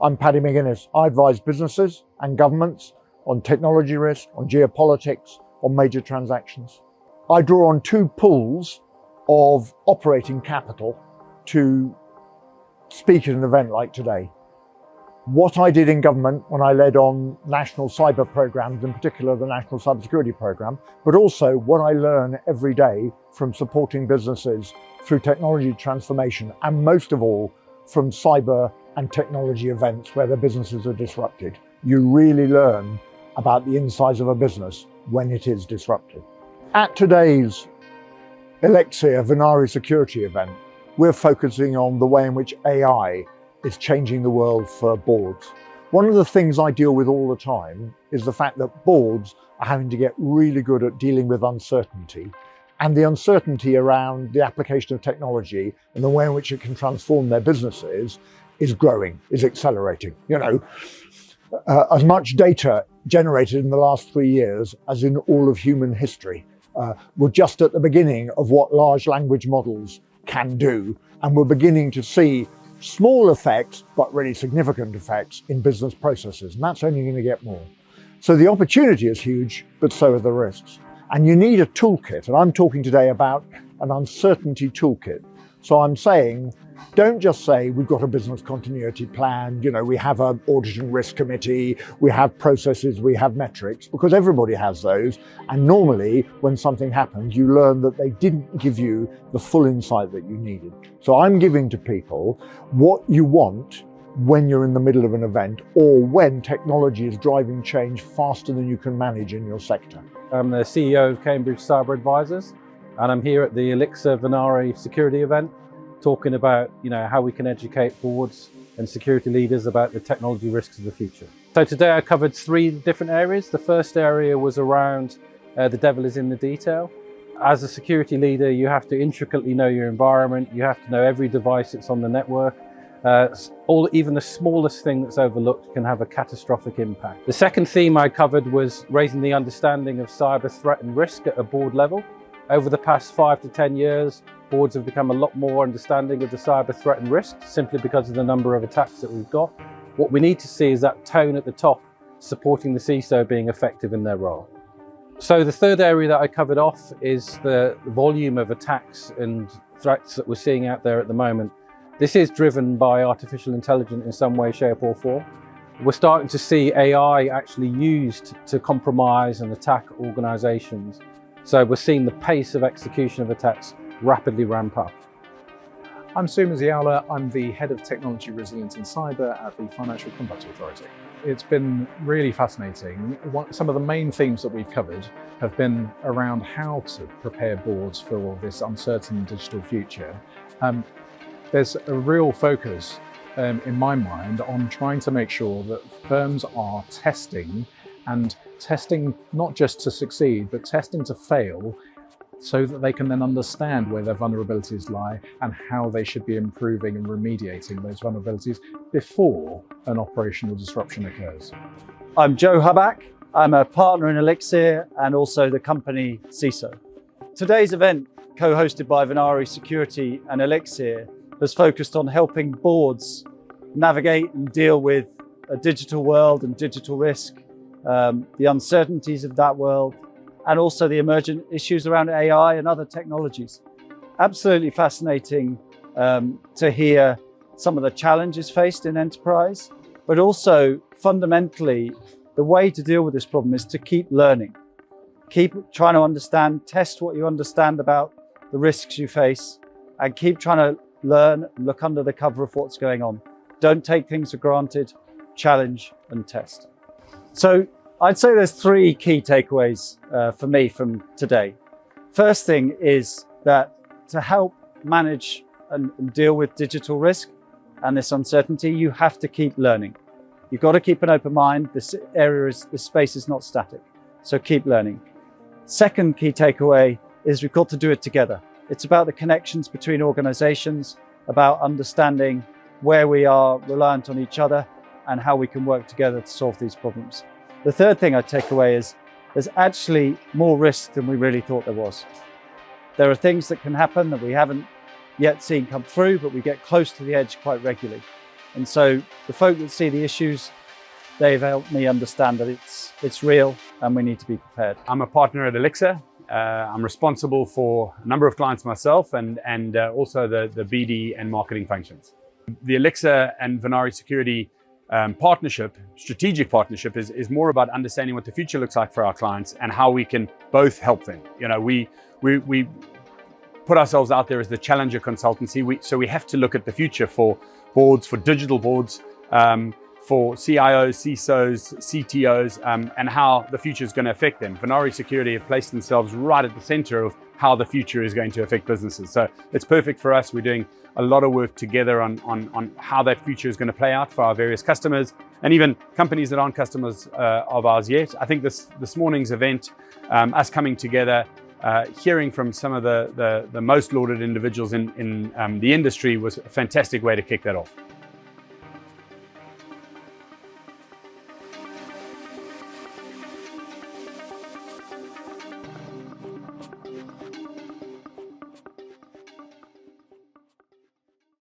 I'm Paddy McGuinness. I advise businesses and governments on technology risk, on geopolitics, on major transactions. I draw on two pools of operating capital to speak at an event like today. What I did in government when I led on national cyber programs, in particular the National Cybersecurity Programme, but also what I learn every day from supporting businesses through technology transformation, and most of all from cyber and technology events where their businesses are disrupted. You really learn about the insides of a business when it is disrupted. At today's Elixirr Venari security event, we're focusing on the way in which AI is changing the world for boards. One of the things I deal with all the time is the fact that boards are having to get really good at dealing with uncertainty, and the uncertainty around the application of technology and the way in which it can transform their businesses is growing, is accelerating. As much data generated in the last 3 years as in all of human history. We're just at the beginning of what large language models can do, and we're beginning to see small effects, but really significant effects in business processes, and that's only going to get more. So the opportunity is huge, but so are the risks. And you need a toolkit, and I'm talking today about an uncertainty toolkit. So I'm saying, don't just say we've got a business continuity plan, we have an audit and risk committee, we have processes, we have metrics, because everybody has those. And normally when something happens, you learn that they didn't give you the full insight that you needed. So I'm giving to people what you want when you're in the middle of an event, or when technology is driving change faster than you can manage in your sector. I'm the CEO of Cambridge Cyber Advisors, and I'm here at the Elixirr Venari security event, talking about how we can educate boards and security leaders about the technology risks of the future. So today I covered 3 different areas. The first area was around the devil is in the detail. As a security leader, you have to intricately know your environment. You have to know every device that's on the network. Even the smallest thing that's overlooked can have a catastrophic impact. The second theme I covered was raising the understanding of cyber threat and risk at a board level. Over the past 5 to 10 years, boards have become a lot more understanding of the cyber threat and risk, simply because of the number of attacks that we've got. What we need to see is that tone at the top supporting the CISO being effective in their role. So the third area that I covered off is the volume of attacks and threats that we're seeing out there at the moment. This is driven by artificial intelligence in some way, shape or form. We're starting to see AI actually used to compromise and attack organizations. So we're seeing the pace of execution of attacks rapidly ramp up. I'm Suma Ziala. I'm the Head of Technology Resilience and Cyber at the Financial Conduct Authority. It's been really fascinating. Some of the main themes that we've covered have been around how to prepare boards for this uncertain digital future. There's a real focus in my mind on trying to make sure that firms are testing, and testing not just to succeed, but testing to fail, so that they can then understand where their vulnerabilities lie and how they should be improving and remediating those vulnerabilities before an operational disruption occurs. I'm Joe Hubbach. I'm a partner in Elixirr and also the company CISO. Today's event, co-hosted by Venari Security and Elixirr, has focused on helping boards navigate and deal with a digital world and digital risk, the uncertainties of that world, and also the emergent issues around AI and other technologies. Absolutely fascinating to hear some of the challenges faced in enterprise, but also fundamentally, the way to deal with this problem is to keep learning. Keep trying to understand, test what you understand about the risks you face, and keep trying to learn and look under the cover of what's going on. Don't take things for granted, challenge and test. So I'd say there's 3 key takeaways for me from today. First thing is that to help manage and deal with digital risk and this uncertainty, you have to keep learning. You've got to keep an open mind. This space is not static, so keep learning. Second key takeaway is we've got to do it together. It's about the connections between organizations, about understanding where we are reliant on each other and how we can work together to solve these problems. The third thing I take away is there's actually more risk than we really thought there was. There are things that can happen that we haven't yet seen come through, but we get close to the edge quite regularly. And so the folk that see the issues, they've helped me understand that it's real and we need to be prepared. I'm a partner at Elixirr. I'm responsible for a number of clients myself and also the BD and marketing functions. The Elixirr and Venari security strategic partnership is more about understanding what the future looks like for our clients and how we can both help them. You know, we put ourselves out there as the challenger consultancy. So we have to look at the future for boards, for digital boards, for CIOs, CISOs, CTOs, and how the future is going to affect them. Venari Security have placed themselves right at the center of how the future is going to affect businesses. So it's perfect for us. We're doing a lot of work together on how that future is going to play out for our various customers and even companies that aren't customers of ours yet. I think this morning's event, us coming together, hearing from some of the most lauded individuals in the industry was a fantastic way to kick that off.